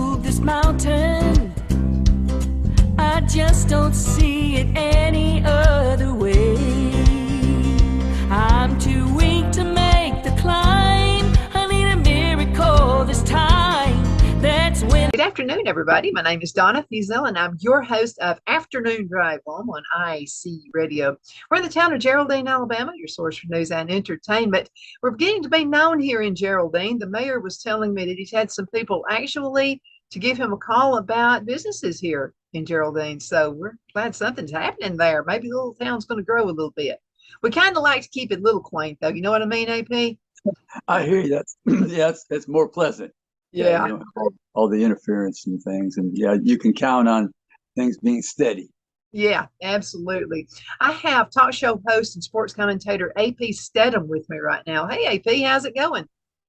move this mountain. I just don't see it any other way. I'm too weak to make the climb. I need a miracle this time. That's when. Good afternoon, everybody. My name is Donna Fiesel, and I'm your host of Afternoon Drive Home on IC Radio. We're in the town of Geraldine, Alabama, your source for news and entertainment. We're beginning to be known here in Geraldine. The mayor was telling me that he's had some people actually to give him a call about businesses here in Geraldine. So we're glad something's happening there. Maybe the little town's going to grow a little bit. We kind of like to keep it a little quaint, though. You know what I mean, AP? I hear you. That's yeah, it's more pleasant. Yeah. You don't have all the interference and things, and yeah, you can count on things being steady. Yeah, absolutely. I have talk show host and sports commentator AP Steadham with me right now. Hey, AP, how's it going?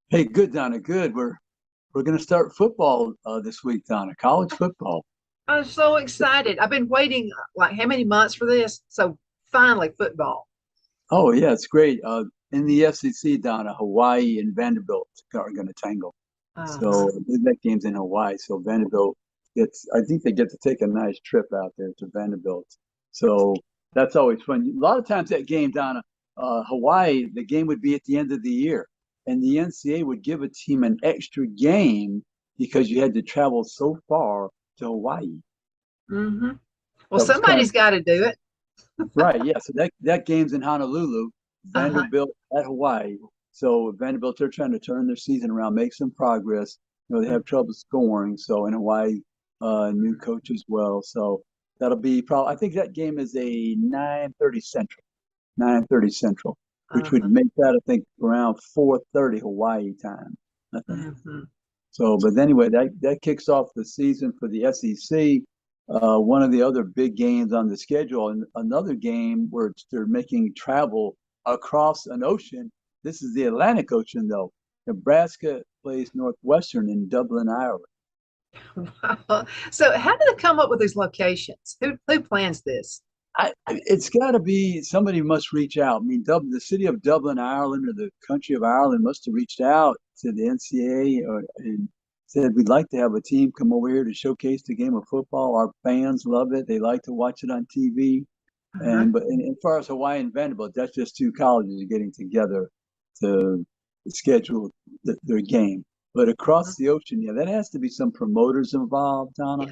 Hey, good, Donna. Good. We're going to start football this week, Donna. College football. I'm so excited. I've been waiting like how many months for this? So finally, football. Oh yeah, it's great. In the FCC, Donna, Hawaii and Vanderbilt are going to tangle. So that game's in Hawaii. So Vanderbilt I think they get to take a nice trip out there to Vanderbilt. So that's always fun. A lot of times that game down Hawaii, the game would be at the end of the year. And the NCAA would give a team an extra game because you had to travel so far to Hawaii. Mm-hmm. Well, somebody's got to do it. Right, yeah. So that game's in Honolulu, Vanderbilt at Hawaii. So Vanderbilt, they're trying to turn their season around, make some progress. You know, they have trouble scoring. So in Hawaii, new coach as well. So that'll be probably. I think that game is a 9:30 Central, which would make that I think around 4:30 Hawaii time. I think. So, but anyway, that kicks off the season for the SEC. One of the other big games on the schedule, and another game where they're making travel across an ocean. This is the Atlantic Ocean, though. Nebraska plays Northwestern in Dublin, Ireland. Wow. So how do they come up with these locations? Who plans this? It's got to be somebody must reach out. I mean, the city of Dublin, Ireland, or the country of Ireland must have reached out to the NCAA and said, we'd like to have a team come over here to showcase the game of football. Our fans love it. They like to watch it on TV. But as far as Hawaii and Vanderbilt, that's just two colleges getting together to schedule their game. But across the ocean, yeah, that has to be some promoters involved, Donna,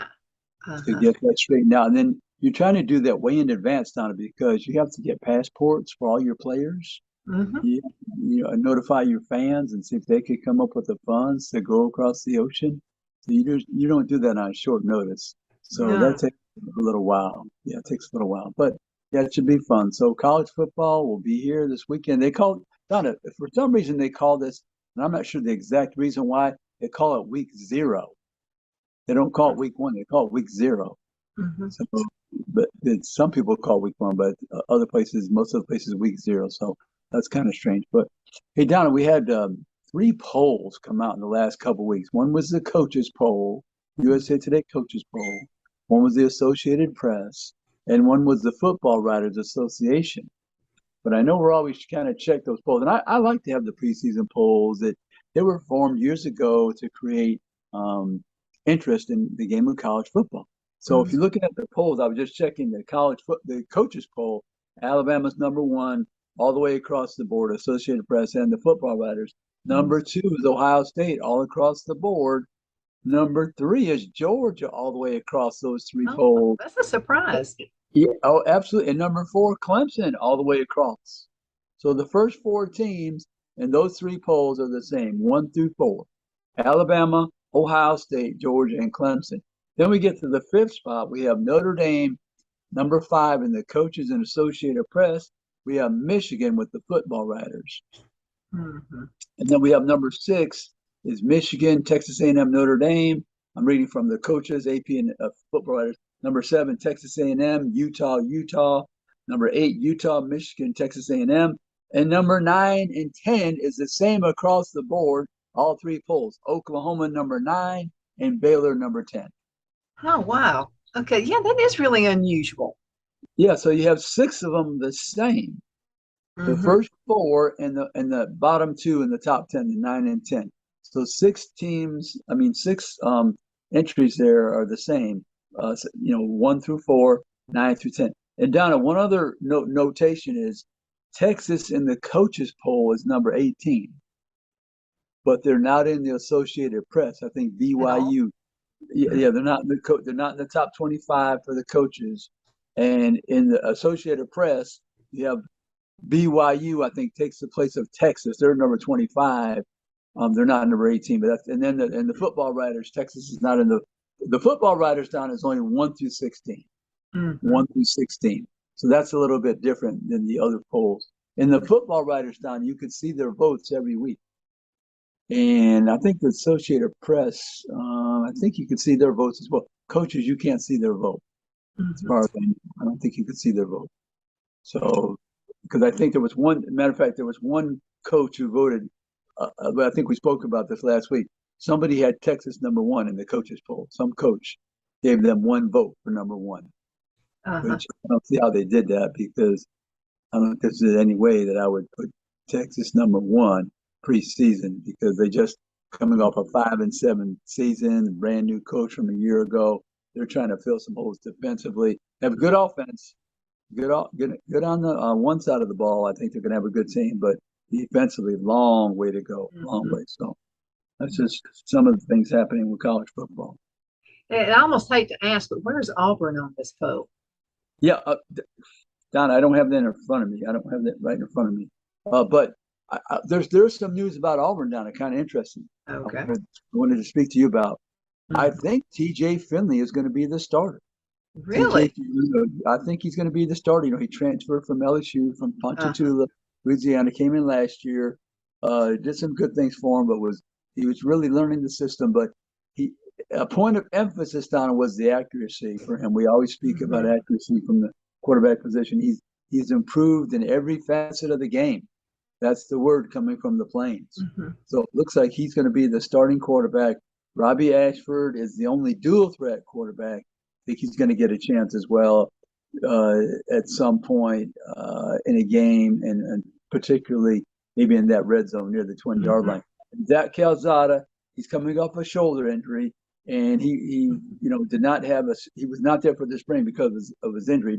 to get that straightened out. And then you're trying to do that way in advance, Donna, because you have to get passports for all your players. You notify your fans and see if they could come up with the funds to go across the ocean. So you don't do that on short notice. So that takes a little while. Yeah, it takes a little while. But yeah, it should be fun. So college football will be here this weekend. They call Donna, for some reason they call this, and I'm not sure the exact reason why, they call it week 0. They don't call it week 1, they call it week 0. So, but some people call it week 1, but most of the places, week 0. So that's kind of strange. But hey, Donna, we had 3 polls come out in the last couple of weeks. One was the coaches poll, USA Today coaches poll. One was the Associated Press, and one was the Football Writers Association. But I know we're always kind of check those polls. And I like to have the preseason polls that they were formed years ago to create interest in the game of college football. So if you're looking at the polls, I was just checking the coaches poll. Alabama's number 1 all the way across the board, Associated Press and the Football Writers. Number 2 is Ohio State all across the board. Number 3 is Georgia all the way across those 3 polls. That's a surprise. Yeah, oh, absolutely. And number 4, Clemson, all the way across. So the first 4 teams in those 3 polls are the same, 1 through 4. Alabama, Ohio State, Georgia, and Clemson. Then we get to the 5th spot. We have Notre Dame, number 5 in the Coaches and Associated Press. We have Michigan with the Football Writers. And then we have number 6 is Michigan, Texas A&M, Notre Dame. I'm reading from the Coaches, AP, and Football Writers. Number 7, Texas A&M, Utah. Number 8, Utah, Michigan, Texas A&M. And number 9 and 10 is the same across the board, all 3 polls. Oklahoma, number 9, and Baylor, number 10. Oh, wow. Okay, yeah, that is really unusual. Yeah, so you have 6 of them the same. The first 4 and the bottom 2 in the top 10, the 9 and 10. So 6 entries there are the same. 1 through 4, 9 through 10. And Donna, one other notation is Texas in the coaches poll is number 18, but they're not in the Associated Press. I think BYU. Yeah, they're not in they're not in the top 25 for the coaches, and in the Associated Press, you have BYU. I think takes the place of Texas. They're number 25. They're not number 18, but that's and then the football writers. Texas is not in the football writers down is only 1 through 16, 1 through 16. So that's a little bit different than the other polls. In the football writers down, you could see their votes every week. And I think the Associated Press, I think you can see their votes as well. Coaches, you can't see their vote. As far as I don't think you could see their vote. So, because I think there was matter of fact, there was one coach who voted, but I think we spoke about this last week. Somebody had Texas number 1 in the coaches poll. Some coach gave them 1 vote for number 1, which I don't see how they did that, because I don't think there's any way that I would put Texas number 1 preseason, because they just coming off a 5-7 season, brand new coach from a year ago. They're trying to fill some holes defensively. They have a good offense, good on the one side of the ball. I think they're going to have a good team, but defensively, long way to go, long way. So that's just some of the things happening with college football. And I almost hate to ask, but where's Auburn on this poll? Yeah, Don, I don't have that in front of me. I don't have that right in front of me. But there's some news about Auburn down. Kind of interesting. Okay. I wanted to speak to you about. I think TJ Finley is going to be the starter. Really? I think he's going to be the starter. He transferred from LSU, from Ponchatoula, Louisiana, came in last year, did some good things for him, but he was really learning the system. But a point of emphasis on was the accuracy for him. We always speak about accuracy from the quarterback position. He's improved in every facet of the game. That's the word coming from the Plains. So it looks like he's going to be the starting quarterback. Robbie Ashford is the only dual threat quarterback. I think he's going to get a chance as well at some point in a game, and particularly maybe in that red zone near the 20-yard line. Zach Calzada, he's coming off a shoulder injury, and he did not have he was not there for the spring because of his injury.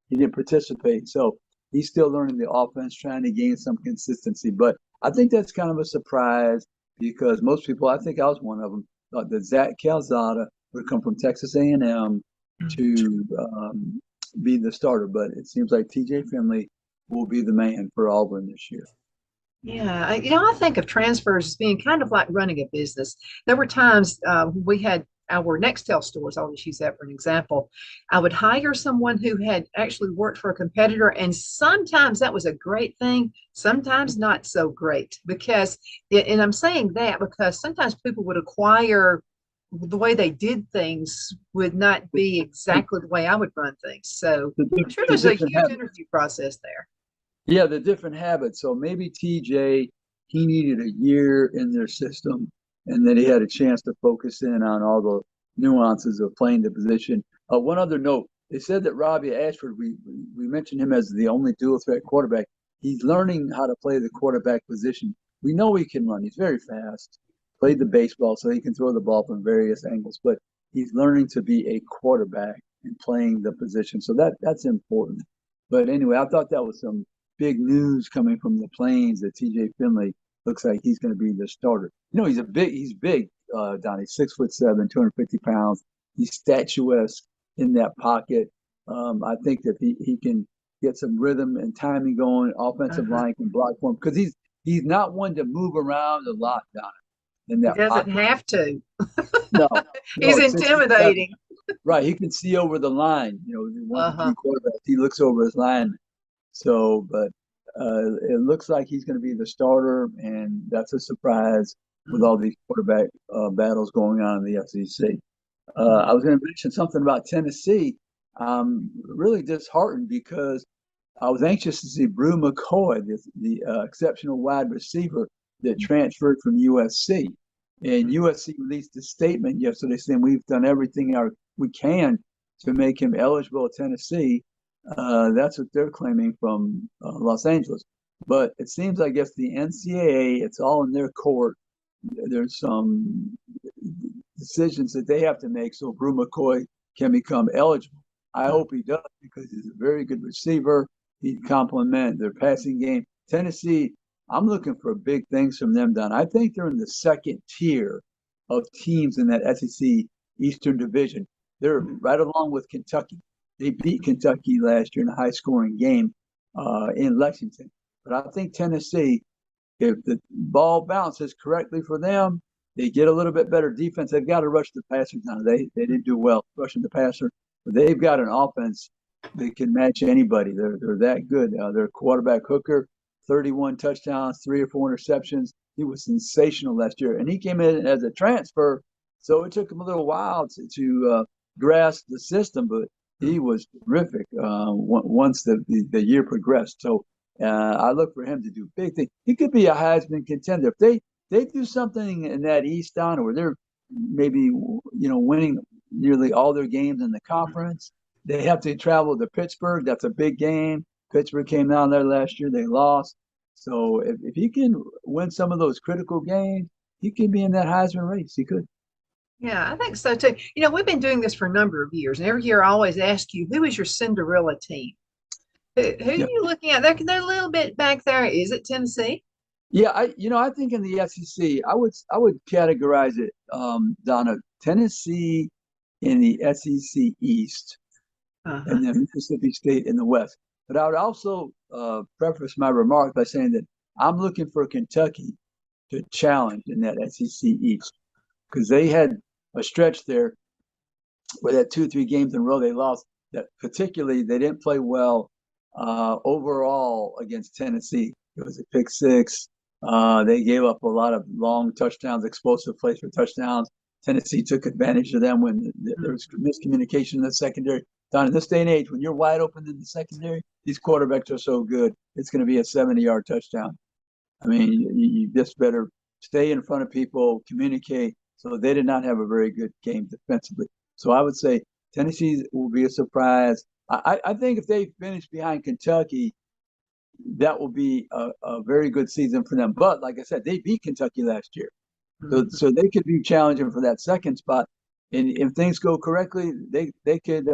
He didn't participate. So he's still learning the offense, trying to gain some consistency. But I think that's kind of a surprise, because most people, I think I was one of them, thought that Zach Calzada would come from Texas A&M to be the starter. But it seems like TJ Finley will be the man for Auburn this year. Yeah, I think of transfers as being kind of like running a business. There were times we had our Nextel stores, I'll just use that for an example. I would hire someone who had actually worked for a competitor, and sometimes that was a great thing, sometimes not so great, because, and I'm saying that because sometimes people would acquire the way they did things would not be exactly the way I would run things. So I'm sure there's a huge interview process there. Yeah, the different habits. So maybe TJ, he needed a year in their system, and then he had a chance to focus in on all the nuances of playing the position. One other note, they said that Robbie Ashford, we mentioned him as the only dual threat quarterback. He's learning how to play the quarterback position. We know he can run. He's very fast. Played the baseball, so he can throw the ball from various angles, but he's learning to be a quarterback and playing the position. So that's important. But anyway, I thought that was some big news coming from the Plains that TJ Finley looks like he's going to be the starter. He's big, Donnie, 6'7", 250 pounds. He's statuesque in that pocket. I think that he can get some rhythm and timing going. Offensive line can block for him, because he's not one to move around a lot, Donnie. In that he doesn't pocket. have to. No, he's intimidating. Right, he can see over the line. He looks over his line. So, but it looks like he's going to be the starter, and that's a surprise with all these quarterback battles going on in the SEC. I was going to mention something about Tennessee. I'm really disheartened because I was anxious to see Brew McCoy, the exceptional wide receiver that transferred from USC. And USC released a statement yesterday saying we've done everything we can to make him eligible at Tennessee. That's what they're claiming from Los Angeles. But it seems, I guess, the NCAA, it's all in their court. There's some decisions that they have to make so Brew McCoy can become eligible. I hope he does because he's a very good receiver. He'd complement their passing game. Tennessee, I'm looking for big things from them, Don. I think they're in the second tier of teams in that SEC Eastern Division. They're right along with Kentucky. They beat Kentucky last year in a high-scoring game in Lexington. But I think Tennessee, if the ball bounces correctly for them, they get a little bit better defense. They've got to rush the passer now. They didn't do well rushing the passer, but they've got an offense that can match anybody. They're that good. Their quarterback Hooker, 31 touchdowns, 3 or 4 interceptions. He was sensational last year, and he came in as a transfer, so it took him a little while to grasp the system, but he was terrific once the year progressed. So I look for him to do big things. He could be a Heisman contender if they do something in that East on where they're maybe winning nearly all their games in the conference. They have to travel to Pittsburgh. That's a big game. Pittsburgh came down there last year. They lost. So if he can win some of those critical games, he could be in that Heisman race. He could. Yeah, I think so too. We've been doing this for a number of years, and every year I always ask you, who is your Cinderella team? Who are you looking at? They're a little bit back there. Is it Tennessee? Yeah, I think in the SEC, I would categorize it, Donna, Tennessee in the SEC East, and then Mississippi State in the West. But I would also preface my remark by saying that I'm looking for Kentucky to challenge in that SEC East because they had a stretch there where that 2-3 games in a row they lost. That particularly they didn't play well overall against Tennessee. It was a pick six. They gave up a lot of long touchdowns, explosive plays for touchdowns. Tennessee took advantage of them when there was miscommunication in the secondary. Don, in this day and age, when you're wide open in the secondary, these quarterbacks are so good, it's going to be a 70-yard touchdown. I mean, you just better stay in front of people, communicate. So they did not have a very good game defensively. So I would say Tennessee will be a surprise. I think if they finish behind Kentucky, that will be a very good season for them. But like I said, they beat Kentucky last year. So they could be challenging for that second spot. And if things go correctly, they could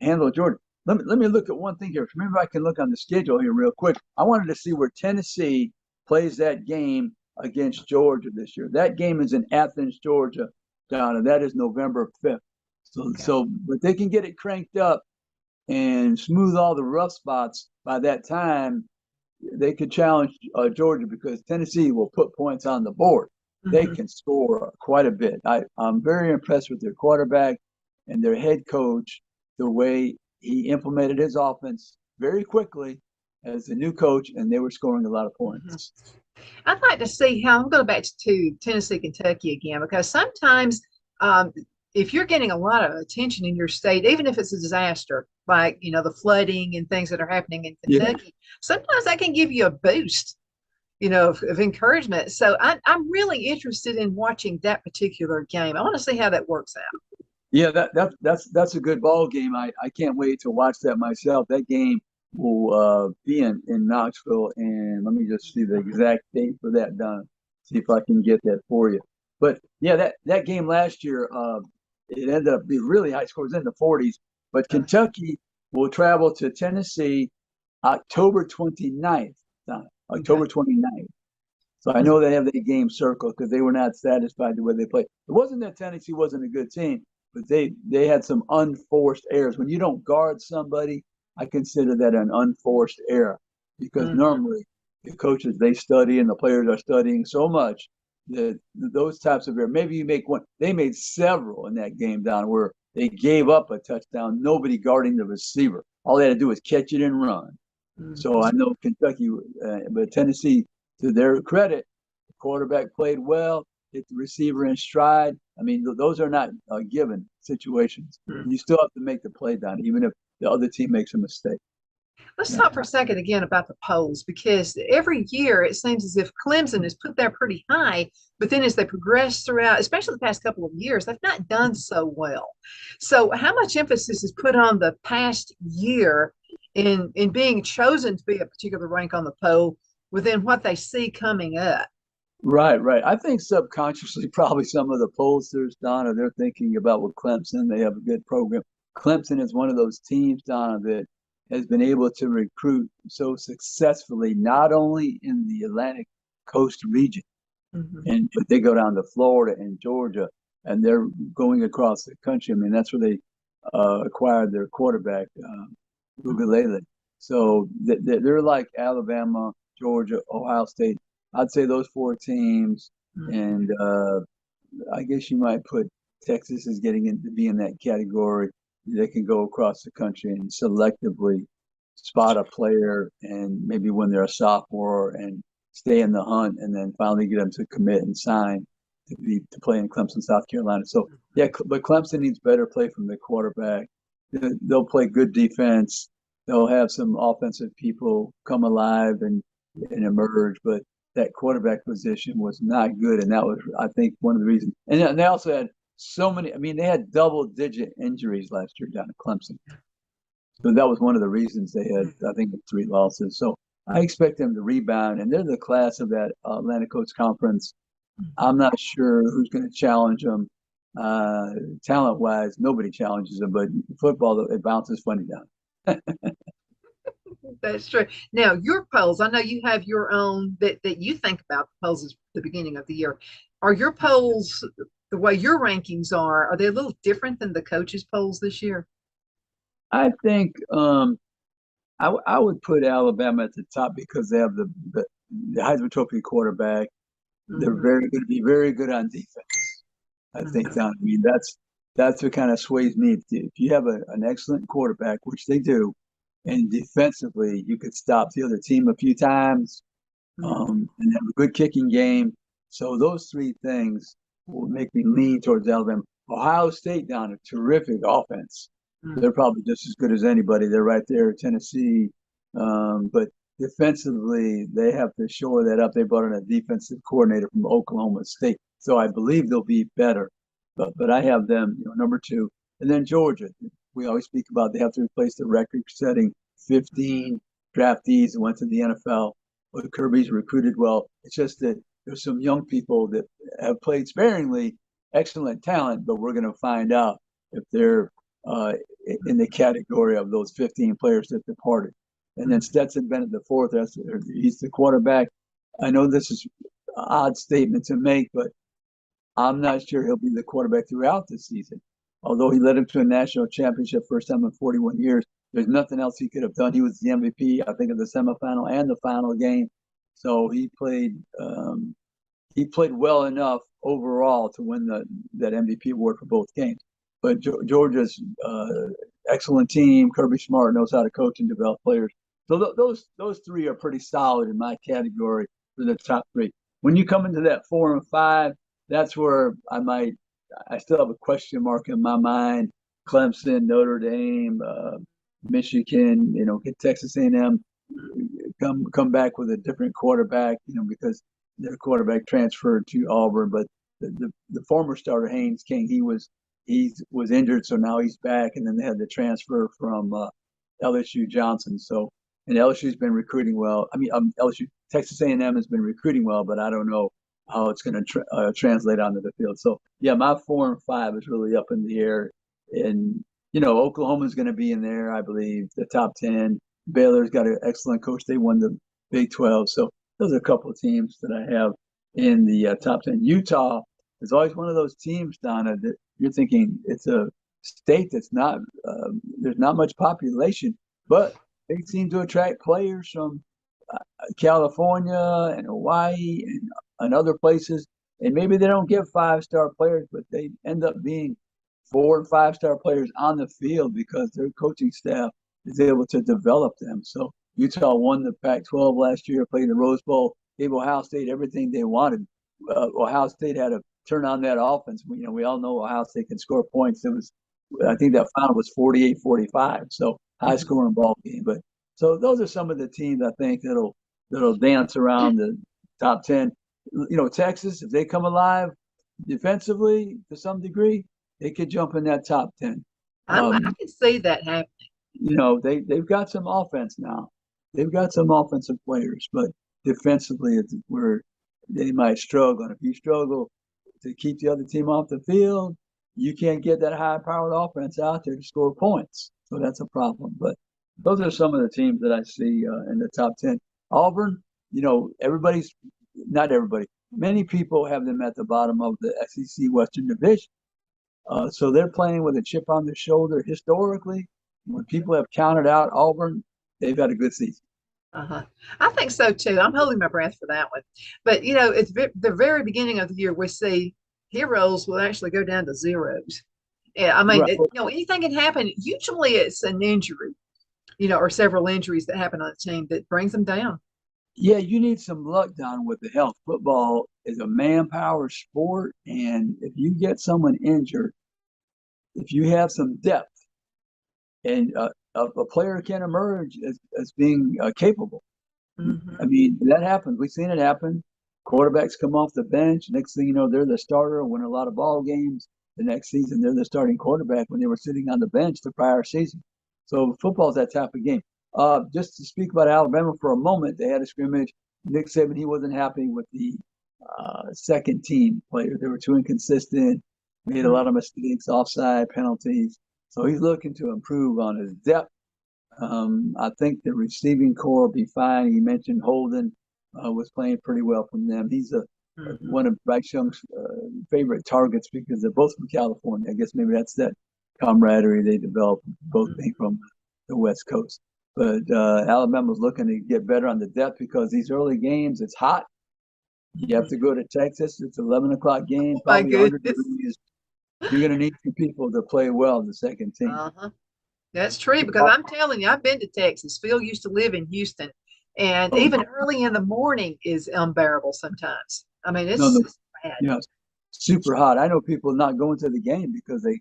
handle Georgia. Let me look at one thing here. Remember, I can look on the schedule here real quick. I wanted to see where Tennessee plays that game against Georgia this year. That game is in Athens, Georgia, Donna. That is November 5th. But they can get it cranked up and smooth all the rough spots by that time. They could challenge Georgia because Tennessee will put points on the board. They can score quite a bit. I'm very impressed with their quarterback and their head coach, the way he implemented his offense very quickly as the new coach, and they were scoring a lot of points. I'd like to see how I'm going back to Tennessee, Kentucky again, because sometimes if you're getting a lot of attention in your state, even if it's a disaster, like, the flooding and things that are happening in Kentucky, sometimes that can give you a boost, of encouragement. So I'm really interested in watching that particular game. I want to see how that works out. Yeah, that's a good ball game. I can't wait to watch that myself. That game will be in Knoxville, and let me just see the exact date for that, Don. See if I can get that for you. But yeah, that game last year, it ended up being really high scores in the 40s. But Kentucky will travel to Tennessee October 29th, Don. October 29th. So I know they have the game circled because they were not satisfied the way they played. It wasn't that Tennessee wasn't a good team, but they had some unforced errors. When you don't guard somebody, I consider that an unforced error because normally the coaches, they study and the players are studying so much that those types of errors, maybe you make one. They made several in that game down where they gave up a touchdown, nobody guarding the receiver. All they had to do was catch it and run. So I know Kentucky, but Tennessee, to their credit, the quarterback played well, hit the receiver in stride. I mean, those are not given situations. You still have to make the play down, even if the other team makes a mistake. Let's talk for a second again about the polls, because every year it seems as if Clemson is put there pretty high, but then as they progress throughout, especially the past couple of years, they've not done so well. So how much emphasis is put on the past year in being chosen to be a particular rank on the poll within what they see coming up? Right, right. I think subconsciously, probably some of the pollsters, Donna, they're thinking about with Clemson. They have a good program. Clemson is one of those teams, Donna, that has been able to recruit so successfully, not only in the Atlantic Coast region, Mhm. but they go down to Florida and Georgia, and they're going across the country. I mean, that's where they acquired their quarterback, Ugalele. So they're like Alabama, Georgia, Ohio State. I'd say those four teams, Mhm. and I guess you might put Texas as getting into be in that category. They can go across the country and selectively spot a player, and maybe when they're a sophomore and stay in the hunt, and then finally get them to commit and sign to play in Clemson, South Carolina. So yeah, but Clemson needs better play from the quarterback. They'll play good defense. They'll have some offensive people come alive and emerge, but that quarterback position was not good, and that was, I think, one of the reasons. And they also had so many. I mean, they had double-digit injuries last year down at Clemson, so that was one of the reasons they had, I think, 3 losses. So I expect them to rebound, and they're the class of that Atlantic Coast Conference. I'm not sure who's going to challenge them. Talent-wise, nobody challenges them, but football, it bounces funny down. That's true. Now, your polls, I know you have your own that you think about the polls at the beginning of the year. Are your polls, the way your rankings are they a little different than the coaches' polls this year? I think I would put Alabama at the top because they have the Heisman Trophy quarterback. They're Mhm. very going to be very good on defense. I think, Mhm. Don. I mean, that's what kind of sways me. If you have an excellent quarterback, which they do, and defensively you could stop the other team a few times, Mhm. and have a good kicking game. So those three things will make me lean towards Alabama. Ohio State down a terrific offense. Mhm. They're probably just as good as anybody. They're right there at Tennessee. But defensively, they have to shore that up. They brought in a defensive coordinator from Oklahoma State. So I believe they'll be better. But I have them, number two. And then Georgia. We always speak about they have to replace the record setting 15 draftees that went to the NFL. But Kirby's recruited well. It's just that there's some young people that have played sparingly, excellent talent, but we're going to find out if they're uh, in the category of those 15 players that departed. And then Stetson Bennett, the fourth, he's the quarterback. I know this is an odd statement to make, but I'm not sure he'll be the quarterback throughout the season. Although he led him to a national championship first time in 41 years, there's nothing else he could have done. He was the MVP, I think, of the semifinal and the final game. So he played well enough overall to win that MVP award for both games. But Georgia's excellent team. Kirby Smart knows how to coach and develop players. So those three are pretty solid in my category for the top three. When you come into that 4 and 5, that's where I still have a question mark in my mind. Clemson, Notre Dame, Michigan, get Texas A&M come back with a different quarterback, because their quarterback transferred to Auburn, but the former starter Haynes King, he was injured, so now he's back, and then they had the transfer from LSU Johnson. So, and LSU's been recruiting well. I mean, LSU Texas A&M has been recruiting well, but I don't know how it's going to translate onto the field. So yeah, my 4 and 5 is really up in the air, and Oklahoma's going to be in there, I believe, the top 10. Baylor's got an excellent coach. They won the Big 12. So those are a couple of teams that I have in the top 10. Utah is always one of those teams, Donna, that you're thinking it's a state that's not, there's not much population, but they seem to attract players from California and Hawaii and other places. And maybe they don't get 5-star players, but they end up being 4 and 5-star players on the field because their coaching staff is able to develop them. So Utah won the Pac-12 last year, played the Rose Bowl, gave Ohio State everything they wanted. Ohio State had to turn on that offense. We all know Ohio State can score points. I think that final was 48-45. So high scoring ball game. But so those are some of the teams I think that'll dance around the top 10. Texas, if they come alive defensively to some degree, they could jump in that top 10. I can see that happening. They've got some offense now. They've got some offensive players, but defensively, they might struggle. And if you struggle to keep the other team off the field, you can't get that high-powered offense out there to score points. So that's a problem. But those are some of the teams that I see in the top 10. Auburn, everybody's not everybody. Many people have them at the bottom of the SEC Western Division. So they're playing with a chip on their shoulder. Historically, when people have counted out Auburn, they've had a good season. Uh-huh. I think so too. I'm holding my breath for that one. But it's the very beginning of the year we see heroes will actually go down to zeros. Yeah, I mean, Right. anything can happen. Usually it's an injury, or several injuries that happen on a team that brings them down. Yeah, you need some luck down with the health. Football is a manpower sport, and if you get someone injured, if you have some depth, and a player can emerge as being capable. Mm-hmm. I mean, that happens. We've seen it happen. Quarterbacks come off the bench. Next thing you know, they're the starter, win a lot of ball games. The next season, they're the starting quarterback when they were sitting on the bench the prior season. So football's that type of game. Just to speak about Alabama for a moment, they had a scrimmage. Nick Saban, he wasn't happy with the second team players. They were too inconsistent, made a lot of mistakes, offside penalties. So he's looking to improve on his depth. I think the receiving core will be fine. He mentioned Holden was playing pretty well from them. He's one of Bryce Young's favorite targets because they're both from California. I guess maybe that's that camaraderie they developed, both being from the West Coast. But Alabama's looking to get better on the depth because these early games, it's hot. You have to go to Texas. It's an 11 o'clock game, probably 100 degrees. You're going to need some people to play well in the second team. Uh-huh. That's true because I'm telling you, I've been to Texas. Phil used to live in Houston, and even early in the morning is unbearable sometimes. I mean, it's bad. Yeah, super hot. I know people not going to the game because they're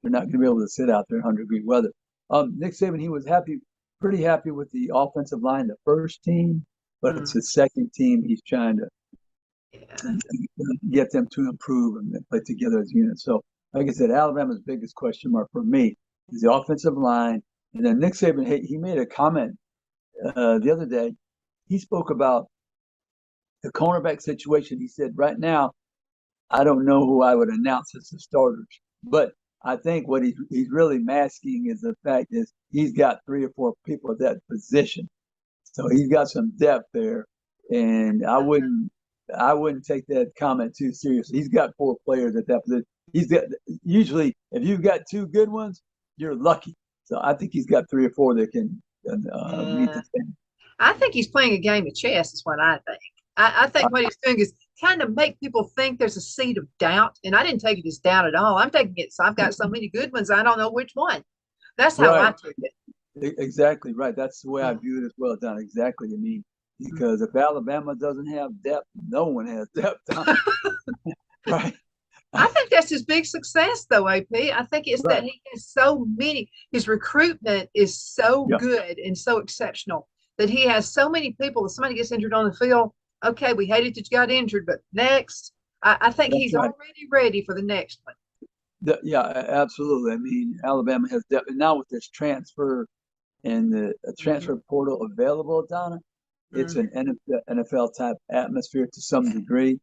not going to be able to sit out there in 100-degree weather. Nick Saban, he was pretty happy with the offensive line, the first team, but it's the second team he's trying to get them to improve and play together as units. So, like I said, Alabama's biggest question mark for me is the offensive line. And then Nick Saban, he made a comment the other day. He spoke about the cornerback situation. He said, right now, I don't know who I would announce as the starters. But I think what he's really masking is the fact is he's got 3 or 4 people at that position. So he's got some depth there. And I wouldn't take that comment too seriously. He's got 4 players at that position. He's got usually if you've got 2 good ones, you're lucky. So I think he's got 3 or 4 that can meet the standard. I think he's playing a game of chess, is what I think. I think what he's doing is kind of make people think there's a seed of doubt. And I didn't take it as doubt at all. I'm taking it. So I've got so many good ones. I don't know which one. That's how I took it. Exactly right. That's the way I view it as well, Don. Exactly. I mean, because if Alabama doesn't have depth, no one has depth. Right. I think that's his big success, though, AP. I think it's that he has so many. His recruitment is so good and so exceptional that he has so many people. If somebody gets injured on the field, okay, we hated that you got injured, but next, I think he's already ready for the next one. Yeah, absolutely. I mean, Alabama has depth. And now with this transfer and the transfer portal available, Donna, it's an NFL type atmosphere to some degree.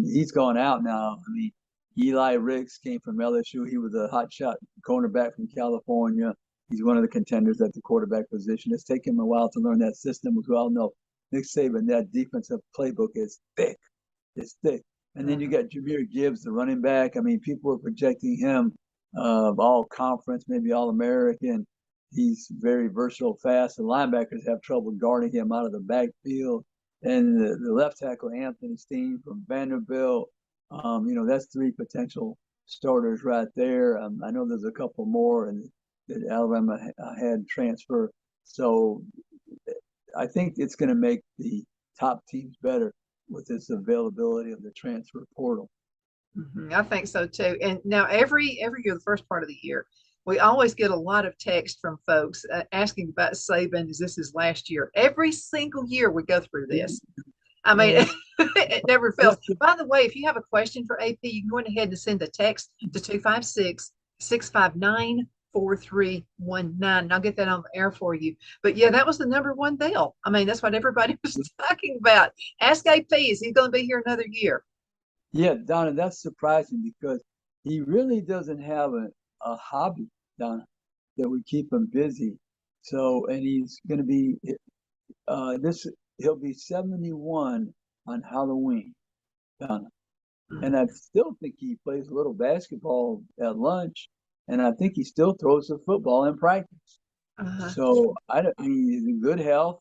He's gone out now. I mean, Eli Ricks came from LSU. He was a hotshot cornerback from California. He's one of the contenders at the quarterback position. It's taken him a while to learn that system. As we all know, Nick Saban, that defensive playbook is thick. It's thick. And then you got Jahmyr Gibbs, the running back. I mean, people are projecting him all conference, maybe all American. He's very versatile, fast. The linebackers have trouble guarding him out of the backfield. And the left tackle, Anthony Steen from Vanderbilt. That's 3 potential starters right there. I know there's a couple more that Alabama had transfer. So I think it's going to make the top teams better with this availability of the transfer portal. I think so too. And now every year, the first part of the year, we always get a lot of text from folks asking about Saban. Is this his last year? Every single year we go through this. I mean, it never fails. By the way, if you have a question for AP, you can go ahead and send a text to 256-659-1037. 4319. I'll get that on the air for you. But yeah, that was the number one deal. I mean, that's what everybody was talking about. Ask AP, is he going to be here another year? Yeah, Donna, that's surprising because he really doesn't have a hobby, Donna, that would keep him busy. So, and he's going to be he'll be 71 on Halloween, Donna. And I still think he plays a little basketball at lunch, and I think he still throws the football in practice. So I mean, he's in good health.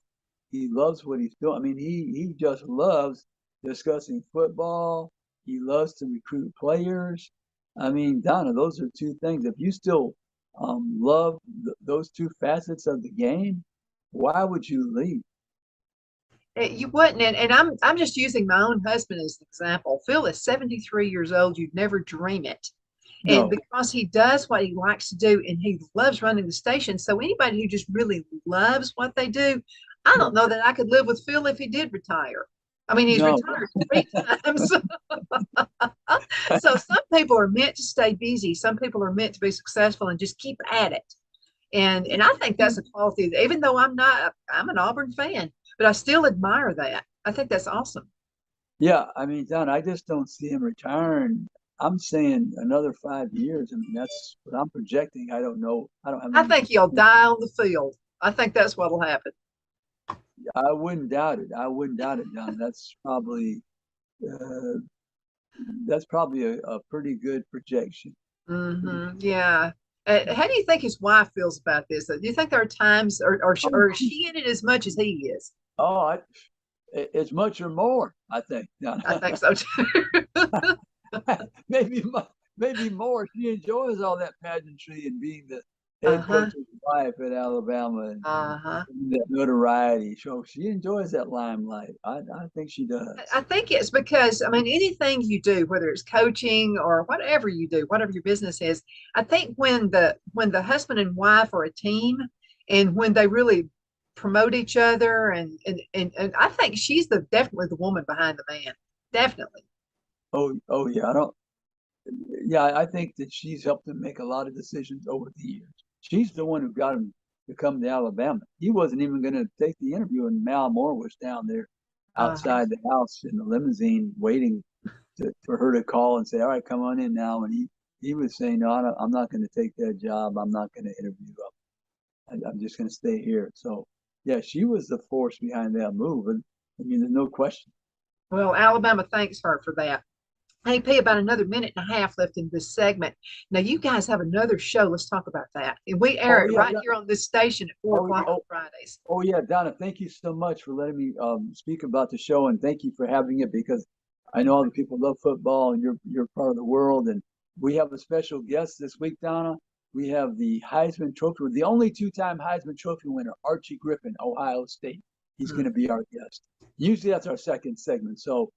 He loves what he's doing. I mean, he just loves discussing football. He loves to recruit players. I mean, Donna, those are two things. If you still love those two facets of the game, why would you leave? You wouldn't, and I'm just using my own husband as an example. Phil is 73 years old. You'd never dream it. No. And because he does what he likes to do and he loves running the station. So anybody who just really loves what they do, I don't know that I could live with Phil if he did retire. I mean, he's retired 3 times. So some people are meant to stay busy. Some people are meant to be successful and just keep at it. And I think that's a quality, even though I'm an Auburn fan, but I still admire that. I think that's awesome. Yeah, I mean, Don, I just don't see him retiring. I'm saying another 5 years. I mean, that's what I'm projecting. I don't know. I don't have. I think he'll die on the field. I think that's what'll happen. I wouldn't doubt it. I wouldn't doubt it, Don. That's probably a pretty good projection. Yeah. How do you think his wife feels about this? Do you think there are times, or is she in it as much as he is? Oh, as much or more, I think. I think so too. maybe more. She enjoys all that pageantry and being the head coach's wife at Alabama and that notoriety. So she enjoys that limelight. I think she does. I think it's because, I mean, anything you do, whether it's coaching or whatever you do, whatever your business is, I think when the husband and wife are a team and when they really promote each other and I think she's definitely the woman behind the man. Definitely. Oh yeah. I think that she's helped him make a lot of decisions over the years. She's the one who got him to come to Alabama. He wasn't even going to take the interview, and Mal Moore was down there outside the house in the limousine waiting for her to call and say, "All right, come on in now." And he was saying, "No, I'm not going to take that job. I'm not going to interview. I'm just going to stay here." So, yeah, she was the force behind that move. And I mean, there's no question. Well, Alabama thanks her for that. AP, about another minute and a half left in this segment. Now, you guys have another show. Let's talk about that. And we air it right here on this station at 4 o'clock on Fridays. Oh, yeah, Donna, thank you so much for letting me speak about the show. And thank you for having it because I know other people love football and you're part of the world. And we have a special guest this week, Donna. We have the Heisman Trophy, the only two-time Heisman Trophy winner, Archie Griffin, Ohio State. He's going to be our guest. Usually that's our second segment. So,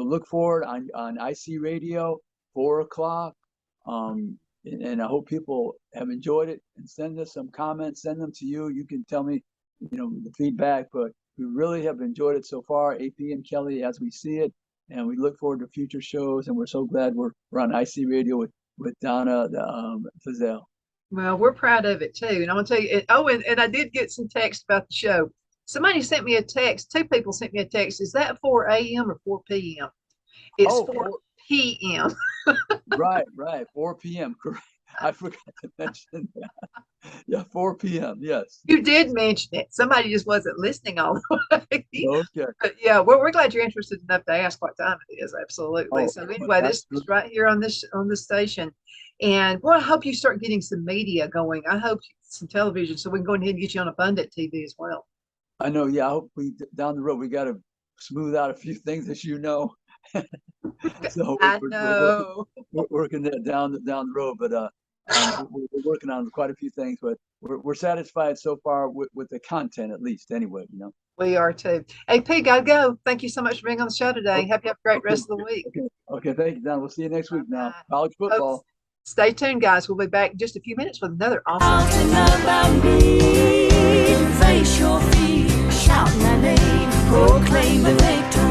look for it on IC Radio, 4 o'clock. And I hope people have enjoyed it and send us some comments, send them to you. You can tell me, the feedback, but we really have enjoyed it so far, AP and Kelly, as we see it. And we look forward to future shows. And we're so glad we're on IC Radio with Donna Fazell. Well, we're proud of it too. And I'm going to tell you, and I did get some text about the show. Somebody sent me a text. 2 people sent me a text. Is that 4 a.m. or 4 p.m.? It's 4 p.m. Right. 4 p.m. Correct. I forgot to mention that. Yeah, 4 p.m. Yes. You did mention it. Somebody just wasn't listening all the way. Okay. But yeah, we're glad you're interested enough to ask what time it is. Absolutely. So anyway, this is right here on this station. And I hope you start getting some media going. I hope some television so we can go ahead and get you on Abundant TV as well. I know. Yeah, I hope down the road we got to smooth out a few things, as you know. So we're working that down the road, but we're working on quite a few things. But we're satisfied so far with the content, at least. Anyway, we are too. AP, gotta go. Thank you so much for being on the show today. Hope you have a great rest of the week. Okay. Thank you, Don. We'll see you next week. Now, college football. Folks, stay tuned, guys. We'll be back in just a few minutes with another awesome. Face your fear, shout my name, proclaim the victory.